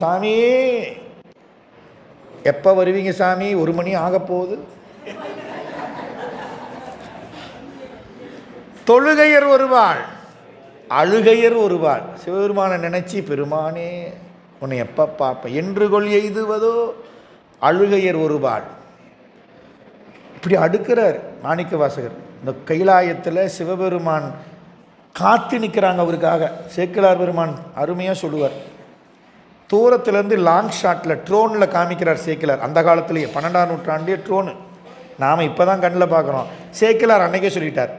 சாமி எப்போ வருவீங்க சாமி? 1 மணி ஆக போகுது. தொழுகையர் ஒருவாள், அழுகையர் ஒருவாள். சிவபெருமானை நினைச்சி, பெருமானே உன்னை எப்போ பார்ப்பேன் என்று கொள் எய்துவதோ அழுகையர் ஒருவாள். இப்படி அடுக்கிறார் மாணிக்க வாசகர். இந்த கைலாயத்தில் சிவபெருமான் காத்து நிற்கிறாங்க அவருக்காக. சேக்கிழார் பெருமான் அருமையாக சொல்லுவார். தூரத்திலேருந்து லாங் ஷாட்டில் ட்ரோனில் காமிக்கிறார் சேக்கிழார். அந்த காலத்திலேயே 12ஆம் நூற்றாண்டே ட்ரோனு. நாம் இப்போ தான் கண்ணில் பார்க்குறோம். சேக்கிழார் அன்னைக்கே சொல்லிட்டார்.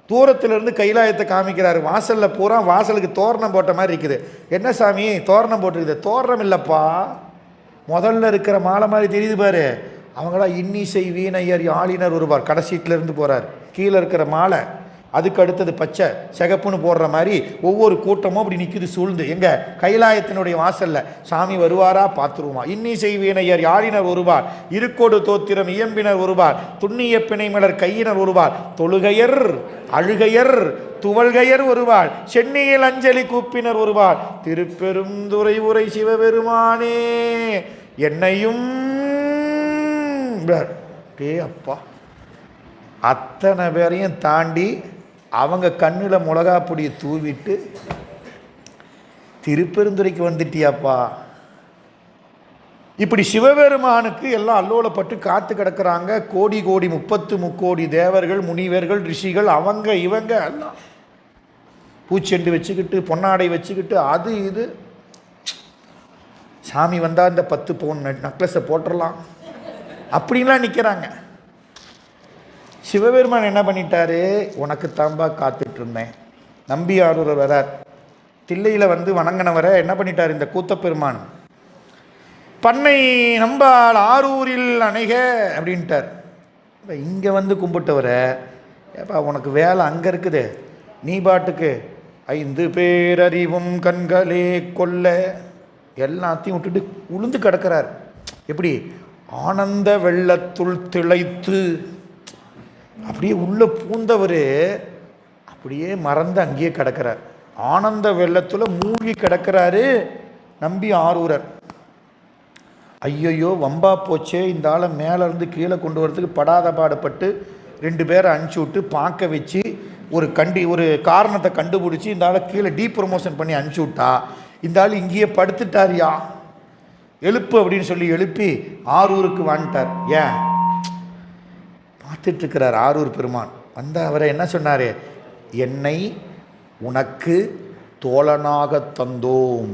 தூரத்திலேருந்து கைலாயத்தை காமிக்கிறார். வாசலில் பூரா வாசலுக்கு தோரணம் போட்ட மாதிரி இருக்குது. என்ன சாமி தோரணம் போட்டிருக்குது? தோரணம் இல்லைப்பா, முதல்ல இருக்கிற மாலை மாதிரி தெரியுது பாரு. அவங்களா இன்னிசை வீணையர் ஆளினர் ஒருவார். கடைசீட்டிலேருந்து போகிறார். கீழே இருக்கிற மாலை, அதுக்கு அடுத்தது பச்சை சிகப்புன்னு போடுற மாதிரி ஒவ்வொரு கூட்டமும் அப்படி நிற்குது சூழ்ந்து. எங்க கைலாயத்தினுடைய வாசல்ல. சாமி வருவாரா பார்த்துருமா. இன்னிசை வீணையர் யாழினர் ஒருவார், இருக்கோடு தோத்திரம் இயம்பினர் ஒருவார், துண்ணிய பிணைமலர் கையினர் ஒருவார், தொழுகையர் அழுகையர் துவல்கையர் ஒருவாள், சென்னியில் அஞ்சலி கூப்பினர் ஒருவாள், திருப்பெருந்துறை உரை சிவபெருமானே என்னையும். அப்பா, அத்தனை பேரையும் தாண்டி அவங்க கண்ணில் மிளகா பொடியை தூவிட்டு திருப்பெருந்துறைக்கு வந்துட்டியாப்பா. இப்படி சிவபெருமானுக்கு எல்லாம் அல்லோலப்பட்டு காத்து கிடக்கிறாங்க. கோடி கோடி 33 தேவர்கள் முனிவர்கள் ரிஷிகள் அவங்க இவங்க எல்லாம் பூச்செண்டு வச்சுக்கிட்டு பொன்னாடை வச்சுக்கிட்டு அது இது. சாமி வந்தால் இந்த 10 பவுன் நக்லஸை போட்டுடலாம் அப்படின்லாம் நிற்கிறாங்க. சிவபெருமான் என்ன பண்ணிட்டாரு? உனக்கு தாம்பா காத்துட்டு இருந்தேன். நம்பி ஆரூரர் வரார். தில்லையில் வந்து வணங்கினவரை என்ன பண்ணிட்டார் இந்த கூத்தப்பெருமான்? பண்ணை நம்பால் ஆரூரில் அணைக அப்படின்ட்டார். இங்கே வந்து கும்பிட்டவரை, ஏப்பா உனக்கு வேலை அங்கே இருக்குது, நீ பாட்டுக்கு 5 பேரறிவும் கண்களே கொல்ல எல்லாத்தையும் விட்டுட்டு உளுந்து கிடக்கிறார். எப்படி? ஆனந்த வெள்ளத்துள் திளைத்து அப்படியே உள்ளே பூந்தவர் அப்படியே மறந்து அங்கேயே கிடக்கிறார். ஆனந்த வெள்ளத்தில் மூழ்கி கிடக்கிறாரு நம்பி ஆரூரர். ஐயையோ வம்பா போச்சே, இந்த ஆளை மேலேருந்து கீழே கொண்டு வரதுக்கு படாத பாடுபட்டு 2 பேரை அனுப்பிச்சி விட்டு பார்க்க வச்சு ஒரு காரணத்தை கண்டுபிடிச்சி இந்த ஆளை கீழே ப்ரமோஷன் பண்ணி அனுப்பிச்சி விட்டா, இந்த ஆள் இங்கேயே படுத்துட்டாரியா, எழுப்பு அப்படின்னு சொல்லி எழுப்பி ஆரூருக்கு வாங்கிட்டார். ஏன் பார்த்துட்ருக்கிறார் ஆரூர் பெருமான். வந்த அவரை என்ன சொன்னார்? என்னை உனக்கு தோழனாக தந்தோம்.